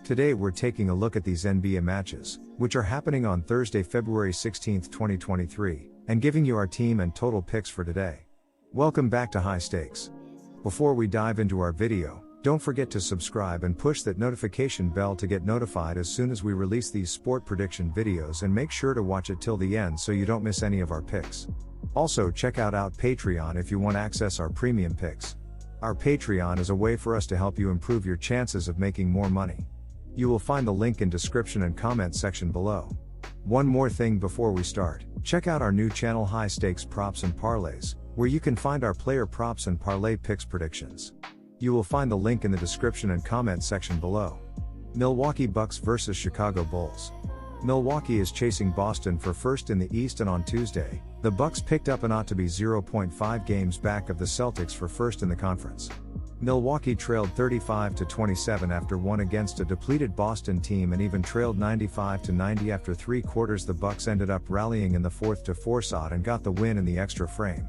Today we're taking a look at these NBA matches, which are happening on Thursday, February 16, 2023, and giving you our team and total picks for today. Welcome back to High Stakes. Before we dive into our video, don't forget to subscribe and push that notification bell to get notified as soon as we release these sport prediction videos, and make sure to watch it till the end so you don't miss any of our picks. Also check out Patreon if you want to access our premium picks. Our Patreon is a way for us to help you improve your chances of making more money. You will find the link in description and comment section below. One more thing before we start, check out our new channel High Stakes Props and Parlays, where you can find our player props and parlay picks predictions. You will find the link in the description and comment section below. Milwaukee Bucks vs Chicago Bulls. Milwaukee is chasing Boston for first in the East, and on Tuesday, the Bucks picked up an ought to be 0.5 games back of the Celtics for first in the conference. Milwaukee trailed 35-27 after one against a depleted Boston team, and even trailed 95-90 after 3 quarters. The Bucks ended up rallying in the fourth to force out and got the win in the extra frame.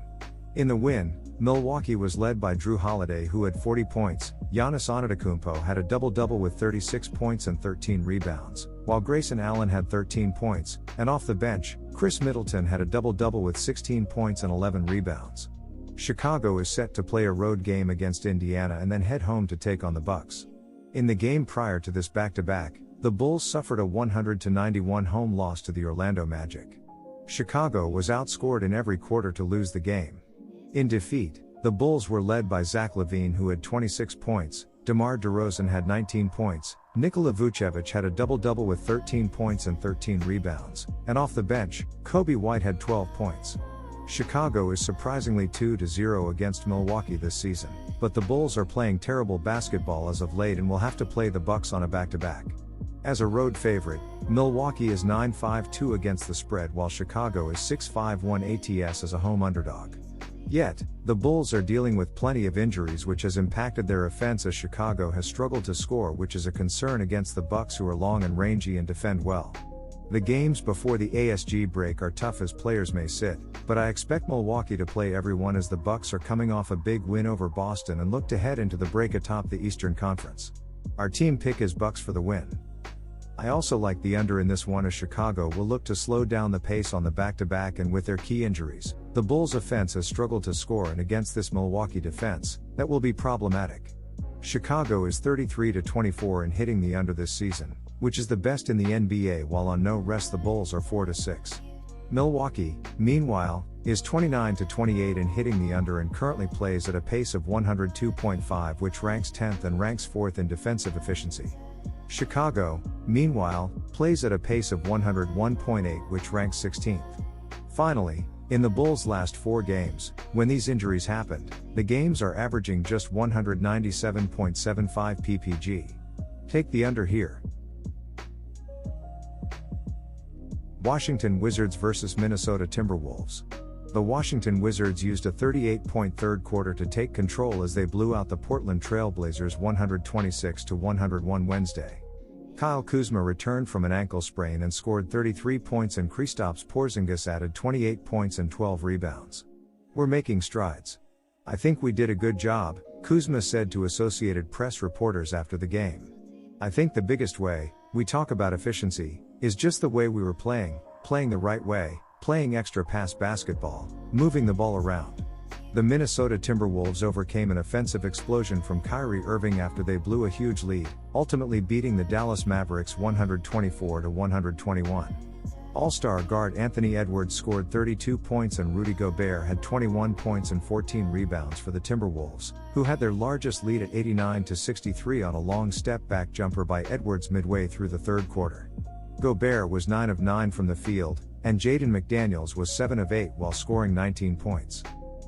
In the win, Milwaukee was led by Drew Holiday, who had 40 points, Giannis Antetokounmpo had a double-double with 36 points and 13 rebounds, while Grayson Allen had 13 points, and off the bench, Chris Middleton had a double-double with 16 points and 11 rebounds. Chicago is set to play a road game against Indiana and then head home to take on the Bucks. In the game prior to this back-to-back, the Bulls suffered a 100-91 home loss to the Orlando Magic. Chicago was outscored in every quarter to lose the game. In defeat, the Bulls were led by Zach LaVine, who had 26 points, DeMar DeRozan had 19 points, Nikola Vucevic had a double-double with 13 points and 13 rebounds, and off the bench, Kobe White had 12 points. Chicago is surprisingly 2-0 against Milwaukee this season, but the Bulls are playing terrible basketball as of late and will have to play the Bucks on a back-to-back. As a road favorite, Milwaukee is 9-5-2 against the spread, while Chicago is 6-5-1 ATS as a home underdog. Yet, the Bulls are dealing with plenty of injuries, which has impacted their offense as Chicago has struggled to score, which is a concern against the Bucks, who are long and rangy and defend well. The games before the ASG break are tough as players may sit, but I expect Milwaukee to play everyone as the Bucks are coming off a big win over Boston and look to head into the break atop the Eastern Conference. Our team pick is Bucks for the win. I also like the under in this one, as Chicago will look to slow down the pace on the back-to-back, and with their key injuries, the Bulls' offense has struggled to score, and against this Milwaukee defense, that will be problematic. Chicago is 33-24 in hitting the under this season, which is the best in the NBA, while on no rest the Bulls are 4-6. Milwaukee, meanwhile, is 29-28 in hitting the under and currently plays at a pace of 102.5, which ranks 10th and ranks 4th in defensive efficiency. Chicago, meanwhile, plays at a pace of 101.8, which ranks 16th. Finally, in the Bulls' last 4 games, when these injuries happened, the games are averaging just 197.75 ppg. Take the under here. Washington Wizards vs Minnesota Timberwolves. The Washington Wizards used a 38-point third quarter to take control as they blew out the Portland Trail Blazers 126-101 Wednesday. Kyle Kuzma returned from an ankle sprain and scored 33 points, and Kristaps Porzingis added 28 points and 12 rebounds. "We're making strides. I think we did a good job," Kuzma said to Associated Press reporters after the game. "I think the biggest way we talk about efficiency is just the way we were playing the right way, playing extra pass basketball, moving the ball around." The Minnesota Timberwolves overcame an offensive explosion from Kyrie Irving after they blew a huge lead, ultimately beating the Dallas Mavericks 124-121. All-star guard Anthony Edwards scored 32 points, and Rudy Gobert had 21 points and 14 rebounds for the Timberwolves, who had their largest lead at 89-63 on a long step-back jumper by Edwards midway through the third quarter. Gobert was 9 of 9 from the field, and Jaden McDaniels was 7 of 8 while scoring 19 points.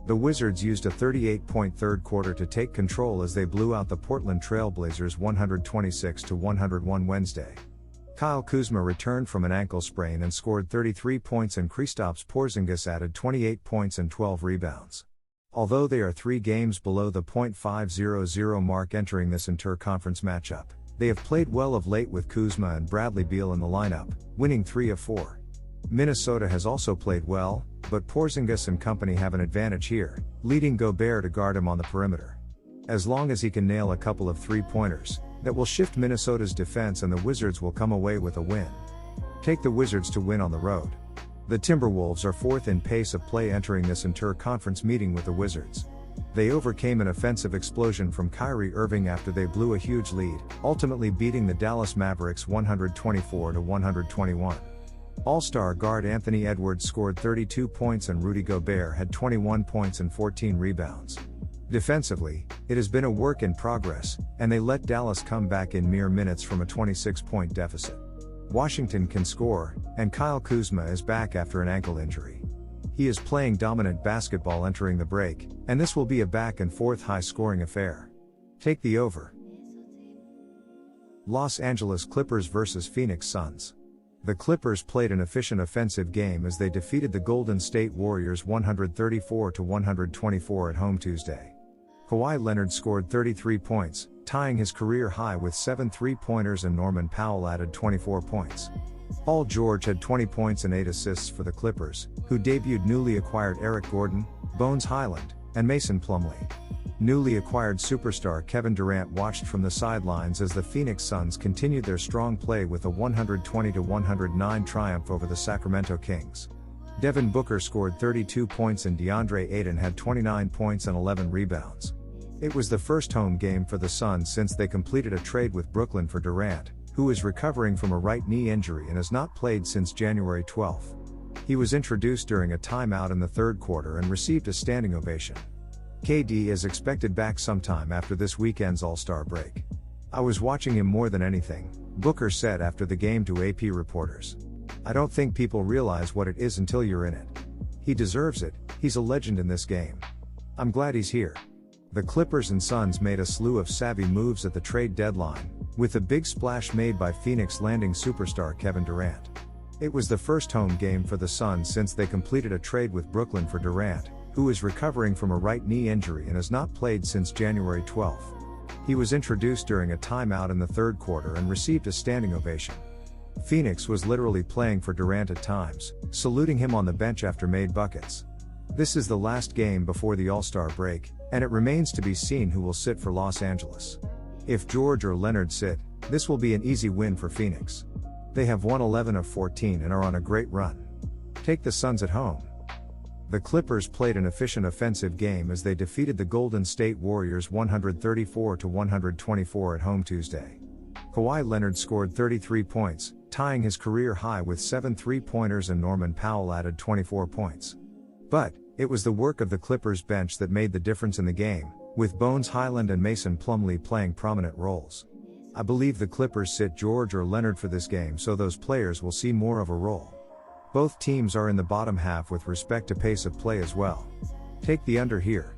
The Wizards used a 38-point third quarter to take control as they blew out the Portland Trail Blazers 126-101 Wednesday. Kyle Kuzma returned from an ankle sprain and scored 33 points, and Kristaps Porzingis added 28 points and 12 rebounds. Although they are 3 games below the .500 mark entering this inter-conference matchup, they have played well of late, with Kuzma and Bradley Beal in the lineup, winning 3 of 4. Minnesota has also played well, but Porzingis and company have an advantage here, leading Gobert to guard him on the perimeter. As long as he can nail a couple of three-pointers, that will shift Minnesota's defense and the Wizards will come away with a win. Take the Wizards to win on the road. The Timberwolves are fourth in pace of play entering this inter-conference meeting with the Wizards. They overcame an offensive explosion from Kyrie Irving after they blew a huge lead, ultimately beating the Dallas Mavericks 124-121. All-star guard Anthony Edwards scored 32 points and Rudy Gobert had 21 points and 14 rebounds. Defensively, it has been a work in progress, and they let Dallas come back in mere minutes from a 26-point deficit. Washington can score, and Kyle Kuzma is back after an ankle injury. He is playing dominant basketball entering the break, and this will be a back-and-forth high-scoring affair. Take the over. Los Angeles Clippers vs. Phoenix Suns. The Clippers played an efficient offensive game as they defeated the Golden State Warriors 134-124 at home Tuesday. Kawhi Leonard scored 33 points, tying his career high with 7 3-pointers, and Norman Powell added 24 points. Paul George had 20 points and 8 assists for the Clippers, who debuted newly acquired Eric Gordon, Bones Highland, and Mason Plumlee. Newly acquired superstar Kevin Durant watched from the sidelines as the Phoenix Suns continued their strong play with a 120-109 triumph over the Sacramento Kings. Devin Booker scored 32 points and DeAndre Ayton had 29 points and 11 rebounds. It was the first home game for the Suns since they completed a trade with Brooklyn for Durant, who is recovering from a right knee injury and has not played since January 12. He was introduced during a timeout in the third quarter and received a standing ovation. KD is expected back sometime after this weekend's All-Star break. "I was watching him more than anything," Booker said after the game to AP reporters. "I don't think people realize what it is until you're in it. He deserves it, he's a legend in this game. I'm glad he's here." The Clippers and Suns made a slew of savvy moves at the trade deadline, with the big splash made by Phoenix landing superstar Kevin Durant. It was the first home game for the Suns since they completed a trade with Brooklyn for Durant, who is recovering from a right knee injury and has not played since January 12. He was introduced during a timeout in the third quarter and received a standing ovation. Phoenix was literally playing for Durant at times, saluting him on the bench after made buckets. This is the last game before the All-Star break, and it remains to be seen who will sit for Los Angeles. If George or Leonard sit, this will be an easy win for Phoenix. They have won 11 of 14 and are on a great run. Take the Suns at home. The Clippers played an efficient offensive game as they defeated the Golden State Warriors 134-124 at home Tuesday. Kawhi Leonard scored 33 points, tying his career high with 7 3-pointers, and Norman Powell added 24 points. But it was the work of the Clippers bench that made the difference in the game, with Bones Highland and Mason Plumlee playing prominent roles. I believe the Clippers sit George or Leonard for this game, so those players will see more of a role. Both teams are in the bottom half with respect to pace of play as well. Take the under here.